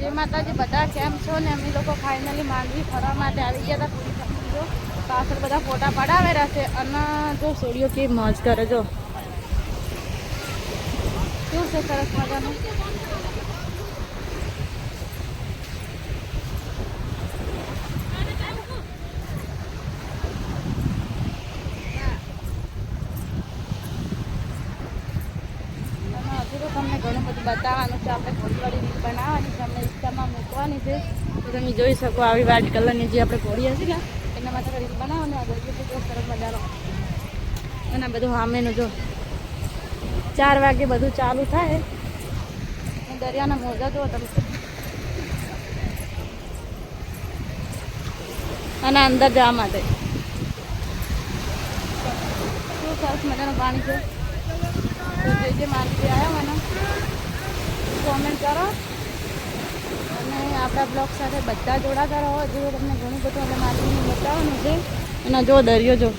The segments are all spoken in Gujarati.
જય માતાજી બધા કેમ છો ને અમે લોકો ફાઇનલી માંડવી ફરવા માટે આવી ગયા હતા પૂરી સમજો પાછળ બધા ફોટા પડાવેલા છે અને જો સોડિયો કેવી મોજ કરે જો શું છે સરસ મજાનું તમને ઘણું બધું બતાવવાનું છે આપણે ઘોડીવાળી રીલ બનાવવાની છે અમને ઇન્સ્ટામાં મૂકવાની છે તો તમે જોઈ શકો આવી વ્હાઇટ કલરની જે આપણે ઘોડી હશે ને એના માટે રીલ બનાવવાની આ દરિયો બહુ સરસ મજાનો અને બધું સામેનું જો 4 વાગે બધું ચાલુ થાય દરિયાના મોજા જુઓ તમે અને અંદર જવા માટે શું સરસ મજાનું પાણી છે તો જે માનવી આવ્યા હોય ને કોમેન્ટ કરો અને આપણા બ્લોગ સાથે બધા જોડાતા રહો જે તમને ઘણું બધું એટલે માનવીને બતાવવાનું છે અને જો દરિયો જો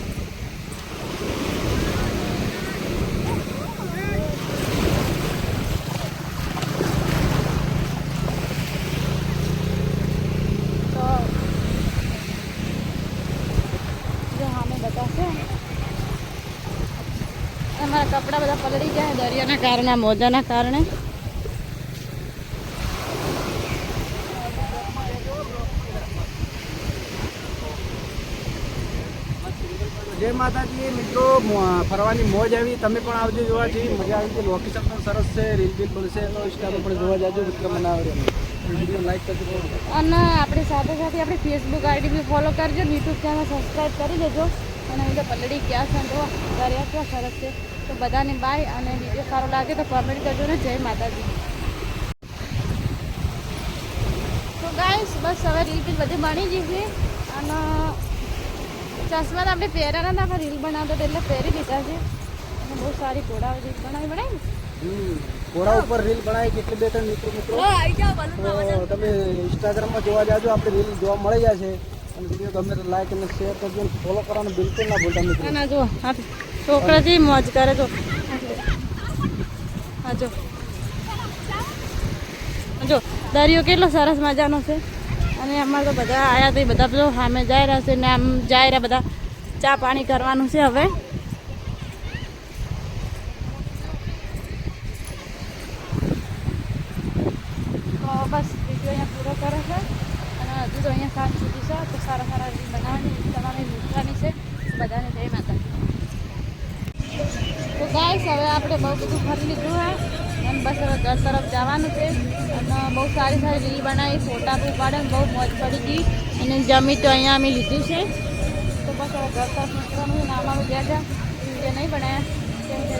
અમારા કપડા બધા પલળી જાય દરિયાના કારણે મોજાના કારણે જય માતાજી મિત્રો ફરવાની મોજ આવી તમે પણ આવજો જોવા જેવી મજા આવી છે લોકેશન પણ સરસ છે રીલ બીલ બનશે તો ઇન્સ્ટામાં પણ જોવા જાજો વિક્રમ બનાવડે વિડીયો લાઈક કરજો અને આપણી સાથે સાથે આપણી ફેસબુક આઈડી બી ફોલો કરજો યુટ્યુબ ચેનલ સબસ્ક્રાઈબ કરી દેજો અને બધા પલળી ગયા છે તો દરિયા કેવા સરસ છે તો બધાને બાય અને વિડીયો સારો લાગે તો કમેન્ટ કરજો ને જય માતાજી તો ગાઈસ બસ હવે રીલ બી બધી બની ગઈ છે અને ચશ્મા તો આપણે પહેર્યા હતા આપણે રીલ બનાવતા એટલે પહેરી દીધા છે અને બહુ સારી ઘોડા રીલ બનાવી ને ઘોડા ઉપર રીલ બનાવી કેટલી બે ત્રણ મિત્રો તમે ઇન્સ્ટાગ્રામમાં જોવા જાજો આપણે રીલ જોવા મળી જાય છે અને વિડીયો ગમે તો લાઈક અને શેર કરજો અને ફોલો કરવાનું બિલકુલ ના ભૂલતા મિત્રો ના જો છોકરાથી મોજ કરે જો હા જો દરિયો કેટલો સરસ મજાનો છે અને અમારે તો બધા આવ્યા તો બધા બધો સામે જઈ રહ્યા છે ને આમ જઈ રહ્યા બધા ચા પાણી કરવાનું છે હવે તો બસ વિડીયો અહીંયા પૂરો કરે છે અને હજુ તો અહીંયા સાંજ સુધી છે તો સારા સારા રીલ બનાવવાની તમારે મૂકવાની છે બધાને જય માતા તો ગાઈસ હવે આપણે બહુ બધું ફરી લીધું હોય અને બસ હવે ઘર તરફ જવાનું છે અને બહુ સારી સારી રીલ બનાવી ફોટા બી પાડે બહુ મોજ પડી ગઈ અને જમી તો અહીંયા અમે લીધું છે તો બસ હવે ઘર તરફ નીકળવાનું છે ને અમારું ગયા વિડીયો નહીં બનાવ્યા કેમ કે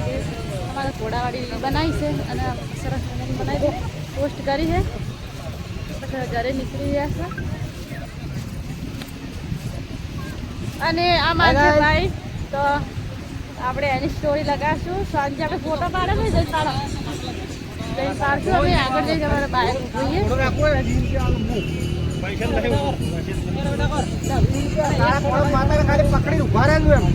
અમારે ઘોડાવાળી રીલ બનાવી છે અને સરસ મજાની બનાવી પોસ્ટ કરી છે પછી ઘરે નીકળી ગયા છે અને આમાં છે ભાઈ તો આપણે એની સ્ટોરી લગાવશું સાંજે આપણે ફોટો પાડે ને જઈ પાડશું અમે આગળ જઈ તમારે બાઇક જોઈએ પકડી ઉભા રહેલું એમ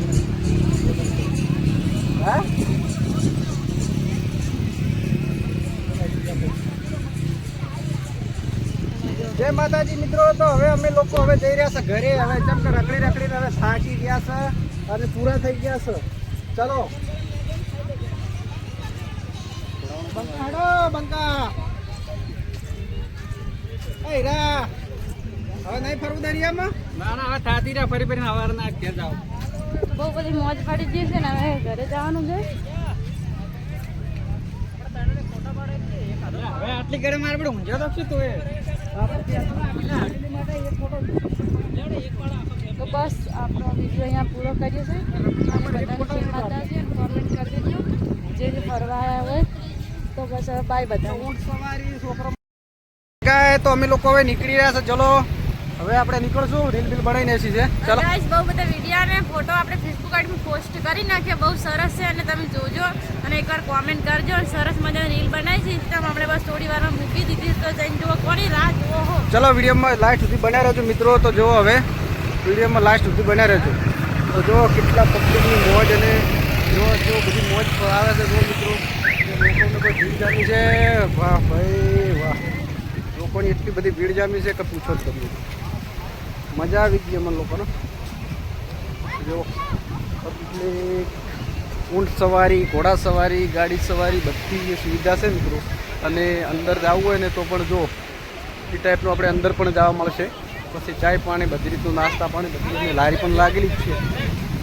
જય માતાજી મિત્રો તો હવે અમે લોકો હવે જઈ રહ્યા છે ઘરે હવે જેમ કે રખડી રખડીને હવે થાકી ગયા છે અને પૂરા થઈ ગયા છે ચલો બંકાડો બંકા એ રા હવે નહીં ફરવું દરિયામાં ના હવે થાતી રહ્યા ફરી ફરીને હવારના ઘેર જાવ બહુ બધી મોજ પડી ગઈ છે ને હવે ઘરે જવાનું છે હવે આટલી ઘરે મારે પડે ઊંઝા તો શું તું તો બસ આપણો વિડીયો અહીંયા પૂરો કર્યો છે બધાને જય માતાજી કોમેન્ટ કરી દેજો જે ફરવા આવ્યા હોય તો બસ હવે બાય બધા સવારી છોકરો ગાય તો અમે લોકો હવે નીકળી રહ્યા છે ચલો હવે આપણે નીકળશું રીલ બિલ બનાવીને છે ચલો ગાઈસ બહુ બધા વિડીયો અને ફોટો આપણે ફેસબુક આઈડીમાં પોસ્ટ કરી નાખ્યા બહુ સરસ છે અને તમે જોજો અને એકવાર કોમેન્ટ કરજો અને સરસ મજાની રીલ બનાવી છે ઇન્સ્ટામાં આપણે બસ થોડી વારમાં મૂકી દીધી તો જઈને જુઓ કોની રાહ જુઓ હો ચલો વિડીયોમાં લાસ્ટ સુધી બન્યા રહેજો મિત્રો તો જુઓ હવે વિડીયોમાં લાસ્ટ સુધી બન્યા રહેજો તો જુઓ કેટલા પબ્લિકની મોજ અને જો બધી મોજ આવે છે જો મિત્રો લોકોને કોઈ ભીડ જામી છે વાહ ભાઈ વાહ લોકો પણ એટલી બધી ભીડ જામી છે કે પૂછો જ તમને. મજા આવી ગઈ અમને લોકોને. જો ઊંટ સવારી, ઘોડા સવારી, ગાડી સવારી બધી સુવિધા છે મિત્રો. અને અંદર જવું હોય ને તો પણ જો એ ટાઈપનું આપણે અંદર પણ જવા મળશે. પછી ચાય પાણી બધી રીતનું નાસ્તા પાણી બધી લારી પણ લાગેલી જ છે.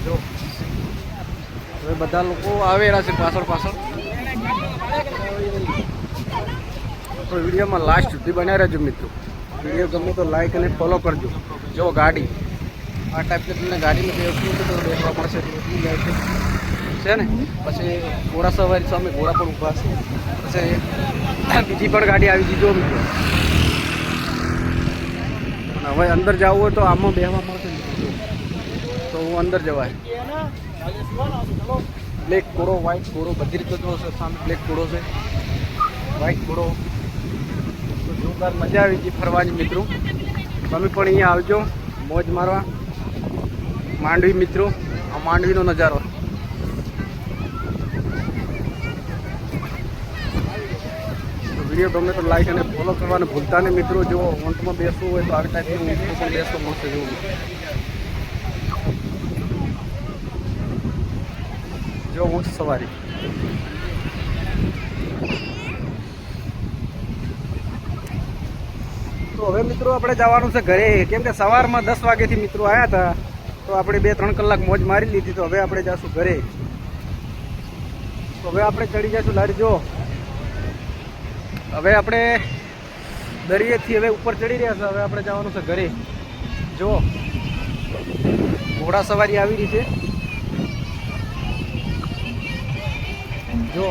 જો હવે બધા લોકો આવેલા છે પાછળ પાછળ. તો વિડીયોમાં લાસ્ટ સુધી બનાવી રહેજો મિત્રો. વિડીયો ગમે તો લાઈક અને ફોલો કરજો. જો ગાડી આ ટાઈપની તમને ગાડીમાં બેસવું તો બેસવા મળશે એટલી જાય છે ને. પછી ઘોડા સવારી સામે ઘોડા પણ ઊભા છે. પછી બીજી પણ ગાડી આવી ગઈ જો મિત્રો. હવે અંદર જવું હોય તો આમાં બેસવા મળશે મિત્રો. તો હું અંદર જવાય. બ્લેક ઘોડો, વ્હાઈટ ઘોડો બધી રીતે જો છે. સામે બ્લેક ઘોડો છે, વ્હાઈટ ઘોડો. તો જોરદાર મજા આવી ગઈ ફરવાની મિત્રો. તમે પણ અહીંયા આવજો મોજ મારવા. માંડવી મિત્રો, આ માંડવીનો નજારો. વિડીયો ગમે તો લાઈક અને ફોલો કરવાનું ભૂલતા નહીં મિત્રો. જો ઊંટમાં બેસવું હોય તો આવી ટાઈપનું ઊંટમાં પણ બેસવા મળશે. જોવું જો ઊંટ સવારી. તો હવે મિત્રો આપણે જવાનું છે ઘરે. કેમ કે સવારમાં 10 વાગ્યાથી મિત્રો આવ્યા હતા. તો આપણે 2-3 કલાક મોજ મારી લીધી. તો હવે આપણે જઈશું ઘરે. તો હવે આપણે ચડી જઈશું લારી. જો હવે આપણે દરિયેથી હવે ઉપર ચડી રહ્યા છે. હવે આપણે જવાનું છે ઘરે. જો ઘોડા સવારી આવી રહી છે. જો